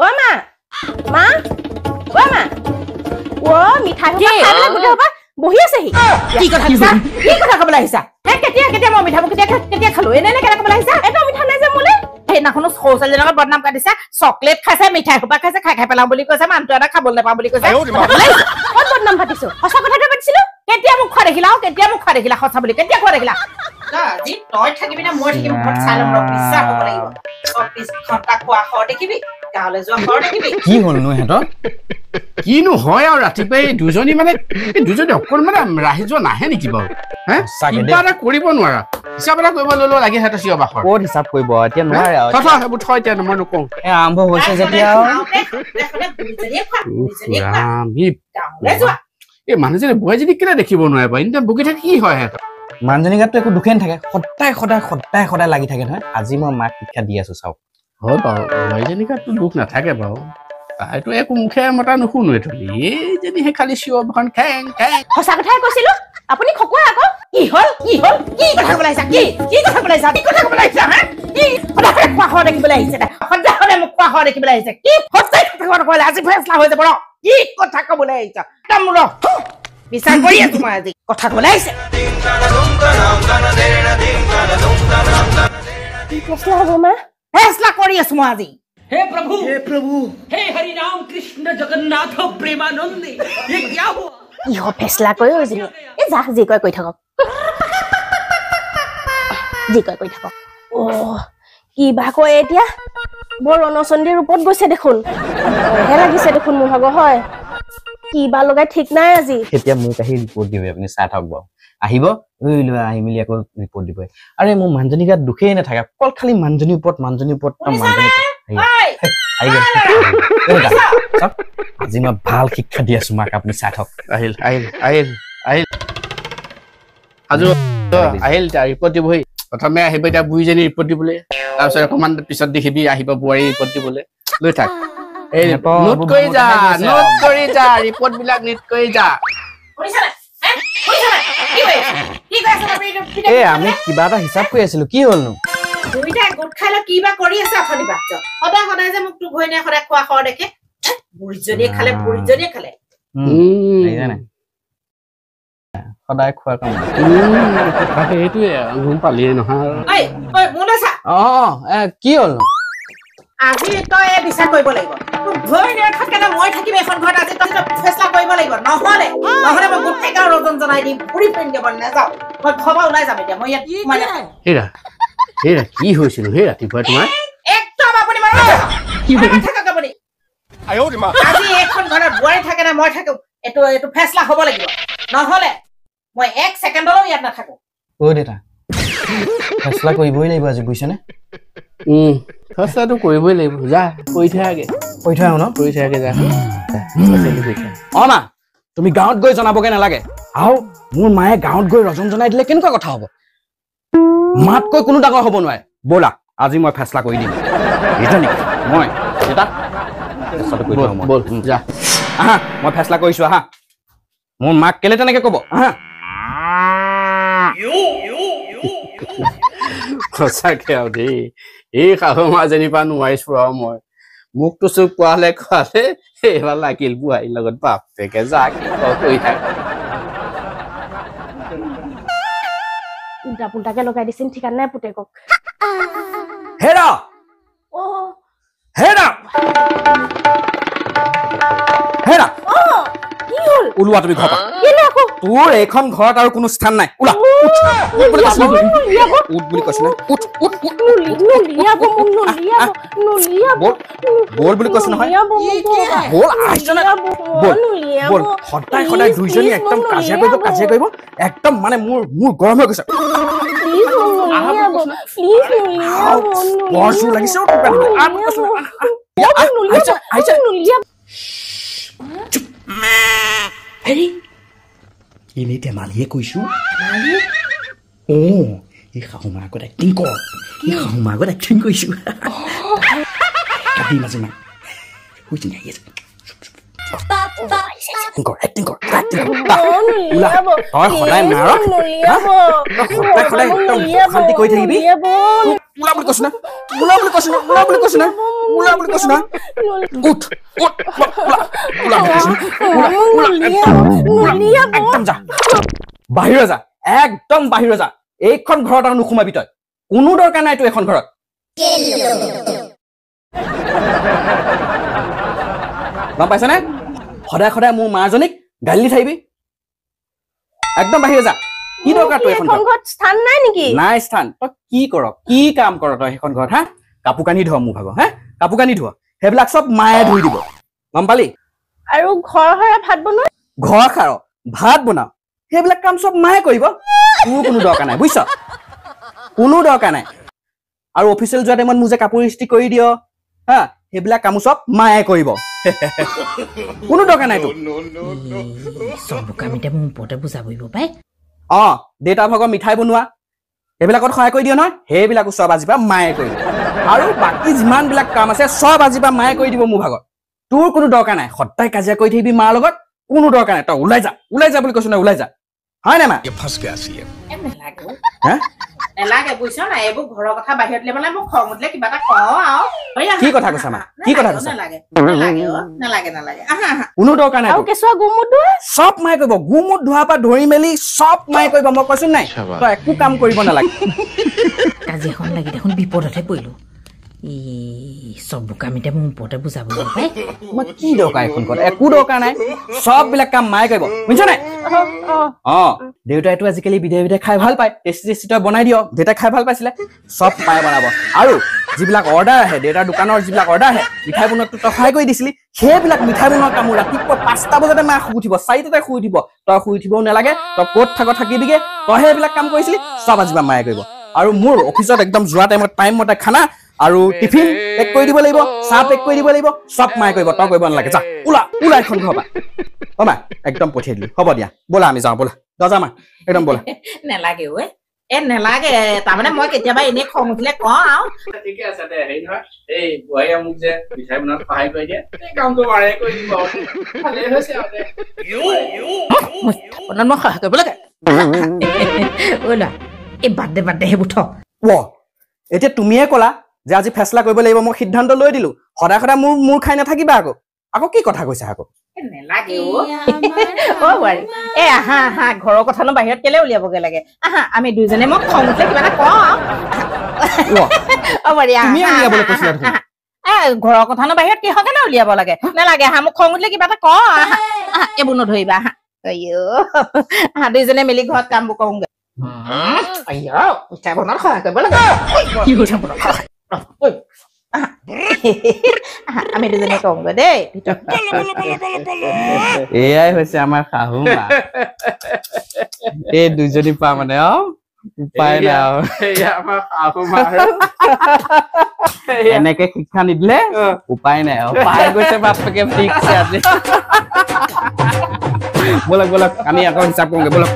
ও মা মা ও মা ও মিঠাই খাই পেলাই গোটেই সোপা বহি আছেহি কি কথা ক'বলৈ আহিছা কেতিয়া মই মিঠাবোৰ কেতিয়া খালো এনে কেনেকৈ ক'বলৈ আহিছা এইটো মিঠা নাই যে মোলে সেইদিনাখনো সৰু ছোৱালীজনীৰ লগত বদনাম কাটিছে চকলেট খাইছে মিঠাই সোপা খাইছে খাই পেলাওঁ বুলি কৈছে মানুহটো এটা খাবলৈ নাপাওঁ বুলি কৈছে ক'ত বদনাম পাতিছো সঁচা কথাটো পাতিছিলো কেতিয়া মোক খোৱা দেখিলা সঁচা বুলি কেতিয়া খোৱা দেখিলা আজি তই থাকিবি না মই থাকিম ঘৰত চাই ল'ম বিশ্বাস হ'ব লাগিব 24 ঘণ্টা খোৱা খৰ দেখিবি গাঁৱলৈ যোৱা খৰ দেখিবি কি হ'লনো সিহঁতৰ কিনো হয় আৰু ৰাতিপুৱাই দুজনী মানে দুজনী অকণ মানে ৰাহি যোৱা নাহে নেকি বাৰু কিবা এটা কৰিব নোৱাৰা হিচাপ এটা কৰিব ল'লো লাগে সিহঁতৰ চিঞৰ বাখৰ ক'ত হিচাপ কৰিব এতিয়া নোৱাৰে সেইবোৰ থয় এতিয়া মই নকওঁ আৰম্ভ হৈছে যেতিয়া এই মানুহজনী বোৱাৰীজনী কেলে দেখিব নোৱাৰে বাৰু ইমান বকি থাকে কি হয় সিহঁতৰ মানুহজনী গাততো একো দুখে নাথাকে সদায় লাগি থাকে নহয় আজি মই মাক শিক্ষা দি আছো চাওক হয় বাৰু বোৱাৰীজনী গাততো দুখ নাথাকে বাৰু তাইতো একো মুখে মতা নুশুনো এইটো এইজনীহে খালি চিঞৰ বাখন খেং সঁচা কথাই কৈছিলো আপুনি খকুৱাই আকৌ কি হ'ল কি কথা ক'বলৈ আহিছা কি কথা ক'বলৈ আহিছা হা কি সদায় খোৱা খোৱা দেখিবলৈ আহিছে সদায় মোক খোৱা খোৱা দেখিবলৈ আহিছে কি সঁচাই কথা ক'বলৈ আজি ফেচলা হৈ যাব ৰ কি কথা ক'বলৈ আহিছা একদম ৰ বিচাৰ কৰি আছো মই আজি কথা ক'বলৈ আহিছে ফেচলা হ'ব মা ফেচলা কৰি আছো মই আজি हे प्रभु हे हरि राम कृष्ण जगन्नाथ प्रेमानंदी ये क्या हुआ ইহ ফেচলা কৰি হৈছিল এই যা যি কয় কৈ থাকক অ কি বা কয় এতিয়া বৰ ৰণচণ্ডীৰ ৰূপত গৈছে দেখোন হে লাগিছে দেখোন মোৰ ভাগৰ হয় কি বা লগাই ঠিক নাই আজি এতিয়া মোক আহি ৰিপৰ্ট দিব আপুনি চাই থাকক বাৰু আহিব আহি মেলি আকৌ ৰিপৰ্ট দিব আৰে মোৰ মানুহজনী গাত দুখেই নাথাকে অকল খালি মানুহজনীৰ ওপৰত আজি মই ভাল শিক্ষা দি আছো মাক আপুনি চাই থাকক আহিল ৰিপৰ্ট দিবহি প্ৰথমে আহিব এতিয়া বুঢ়ীজনী ৰিপৰ্ট দিবলৈ তাৰপিছত অকণমান পিছত দেখিবি আহিব বোৱাৰী ৰিপৰ্ট দিবলৈ লৈ থাক নোট কৰি যা ৰিপৰ্ট বিলাক নোট কৰি যা আমি কিবা এটা হিচাপ কৰি আছিলো কি হ'লনো দুইটাই গোট খাই লৈ কিবা কৰি আছে অথনি বাচ্চা সদায় যে মোক তোৰ ঘৈণীয়ে সদায় খোৱা খৰ দেখে বুঢ়ীজনীয়ে খালে সদায় খোৱা কাম সেইটোৱে গম পালিয়ে নহয় কি হ'লনো আজি তই বিচাৰ কৰিব লাগিব তোৰ ঘৈণীয়ে থাকে না মই থাকিম এখন ঘৰত আজি তই ফেচলা কৰিব লাগিব নহ'লে মই গোটেই গাঁৱৰ ৰজন জনাই দিম ফুৰি ফুৰি দিব নাযাওঁ মই খবা ওলাই যাম এতিয়া মই ইয়াত হেৰা কি হৈছিল হে ৰাতিপুৱা তোমাৰ একদম আপুনি আপুনি আজি এখন ঘৰত বোৱাৰী থাকে না মই থাকো এইটো ফেচলা হ'ব লাগিব নহ'লে মই 1 ছেকেণ্ডলৈও ইয়াত নাথাকো দেউতা ফেচলা কৰিবই লাগিব আজি বুজিছেনে ফেচলাটো কৰিবই লাগিব যা কৈ থাকে যা মা তুমি গাঁৱত গৈ জনাবগে নালাগে আৰু মোৰ মায়ে গাঁৱত গৈ ৰজন জনাই দিলে কেনেকুৱা কথা হ'ব মাতকৈ কোনো ডাঙৰ হ'ব নোৱাৰে ব'লা আজি মই ফেচলা কৰি দিম মই ফেচলা কৰিছো আহা মোৰ মাক কেলে তেনেকে ক'ব সঁচাকে আৰু দেই এই শাহু মাজনী পৰা নোৱাৰিছো আৰু মই মোকতো চুপ কোৱালে এইবাৰ লাগিল বোৱাৰীৰ লগত বাপেকে যা কি কৰি থাকে উল্টা পুল্টাকে লগাই দিছিল ঠিকান নাই পুতেকক হেৰা কি হ'ল ওলোৱা তুমি ঘৰ তোৰ এইখন ঘৰত আৰু কোনো স্থান নাই ওলা বুলি কৈছো বল বুলি কৈছো নহয় বল সদায় দুইজনী একদম কাজিয়া কৰিব একদম মানে মোৰ গৰম হৈ গৈছে বৰ জোৰ লাগিছে এনে ধেমালিহে কৈছো এই শাহু মাৰ আগত এক্টিং কৰিছো কাটি মাজে এক্টিং কৰ ওলা তই সদায় মাৰক সদায় একদম শান্তি কৰি থাকিবি ওলা বুলি কৈছো না উঠ একদম যা বাহিৰ যা একদম বাহিৰ যা এইখন ঘৰত আৰু নুসুমাবি তই কোনো দৰকাৰ নাই তো এখন ঘৰত গম পাইছনে সদায় সদায় মোৰ মাজনীক গালি থাকিবি একদম বাহিৰ যা কি দৰকাৰ তই এখন ঘৰত স্থান নাই নেকি নাই স্থান তই কি কৰ কি কাম কৰ তই এখন ঘৰত হা কাপোৰ কানি ধোৱা মোৰ ভাগৰ হা কাপোৰ কানি ধোৱা সেইবিলাক চব মায়ে ধুই দিব গম পালি আৰু ঘৰ হৰা ভাত বনোৱা ঘৰ খাৰ ভাত বনাও সেইবিলাক কাম চব মায়ে কৰিব তোৰ কোনো দৰকাৰ নাই বুজিছ কোনো দৰকাৰ নাই আৰু অফিচিয়েল যোৱা টাইমত মোৰ যে কাপোৰ ইস্ত্ৰি কৰি দিয় হা সেইবিলাক কাম চব মায়ে কৰিব কোনো দৰকাৰ নাই তোৰ চব কামিতে মোৰ ওপৰতে বুজাবইব পাই দেউতা ভাগৰ মিঠাই বনোৱা এইবিলাকত সহায় কৰি দিয় নহয় সেইবিলাকো চব আজিৰ পৰা মায়ে কৰিব আৰু বাকী যিমানবিলাক কাম আছে চব আজিৰ পৰা মায়ে কৰি দিব মোৰ ভাগত তোৰ কোনো দৰকাৰ নাই সদায় কাজিয়া কৰি থাকিবি মাৰ লগত কোনো দৰকাৰ নাই তই ওলাই যা বুলি কৈছো না ওলাই যা হয় না মা নেলাগে বুজিছ না এইবোৰ ঘৰৰ কথা বাহিৰত লৈ পেলাই মোক খং উঠিলে কিবা এটা কওঁ আৰু কি কথা কৈছা মা কি কথা কৈছা নালাগে কোনো দৰকাৰ নাই আৰু কেঁচুৱা গুমুত ধোৱা চব মায়ে কৰিব গুমুত ধোৱাৰ পৰা ধৰি মেলি চব মায়ে কৰিব মই কৈছো নাই তই একো কাম কৰিব নালাগে কাজিয়াখন লাগি দেখোন বিপদতে পৰিলো চব কামিতে মোৰ ওপৰতে বুজাবইব পাই মই কি দৰকাৰ এখন ঘৰত একো দৰকাৰ নাই চব বিলাক কাম মায়ে কৰিব বুজিছ নাই দেউতাইতো আজিকালি বিধে খাই ভাল পায় টেষ্টি তই বনাই দিয় দেউতাই খাই ভাল পাইছিলে চব মায়ে বনাব আৰু যিবিলাক অৰ্ডাৰ আহে দেউতাৰ দোকানৰ যিবিলাক অৰ্ডাৰ আহে মিঠাই বনোৱাত তই সহায় কৰি দিছিলি সেইবিলাক মিঠাই বনোৱা কামো ৰাতিপুৱা 5টা বজাতে মায়ে শুই উঠিব 4টাতে শুই উঠিব তই শুই উঠিবও নালাগে তই ক'ত থাকিবিগে তই সেইবিলাক কাম কৰিছিলি চব আজিবা মায়ে কৰিব আৰু মোৰ অফিচত একদম যোৱা টাইম মতে খানা আৰু টিফিন পেক কৰি দিব লাগিব চাহ পেক কৰি দিব লাগিব চব মায়ে কৰিব তই কৰিব নালাগে যা ওলা এখন ঘৰ পৰা মা একদম পঠিয়াই দিলো হ'ব দিয়া ব'লা আমি যাওঁ ব'লা যা মা একদম ব'লা নেলাগে ঐ নেলাগে তাৰমানে মই কেতিয়াবা এনে খং উঠিলে কওঁ আৰু ঠিকে আছে দে হেৰি নহয় এই বুঢ়াইয়া মোক যে মিঠাই বনোৱাত সহায় কৰি দিয়ে এই কামটো মায়ে কৰি দিব ভালেই হৈছে আৰু দে মই সহায় কৰিব লাগে ঐ ল'ৰা এই বাদ দে সেইবোৰ থ এতিয়া তুমিয়ে ক'লা যে আজি ফেচলা কৰিব লাগিব মই সিদ্ধান্ত লৈ দিলো সদায় সদায় মোৰ খাই নাথাকিবা আকৌ কি কথা কৈছা আকৌ নেলাগে বোৱাৰী আহা ঘৰৰ কথানো বাহিৰত কেলে উলিয়াবগে লাগে আহা আমি দুইজনে মোক খং উঠিলে কিবা এটা কওঁ বোৱাৰী ঘৰৰ কথানো বাহিৰত কিহৰ কাৰণে উলিয়াব লাগে নেলাগে আহা মোক খং উঠিলে কিবা এটা কওঁ এইবোৰ নধৰিবা আহা দুইজনে মিলি ঘৰত কামবোৰ কৰোঁগে মিঠাই বনোৱাত সহায় কৰিব লাগে আমি দুজনে কওঁগৈ দেই এয়াই হৈছে আমাৰ শাহু মা এই দুইজনী পা মানে উপায় নাই আমাৰ শাহু মা এনেকে শিক্ষা নিদিলে উপায় নাই পাই গৈছে বাপেকে ঠিক আছে আজি বলক আমি আকৌ হিচাপ কৰোঁগে বলক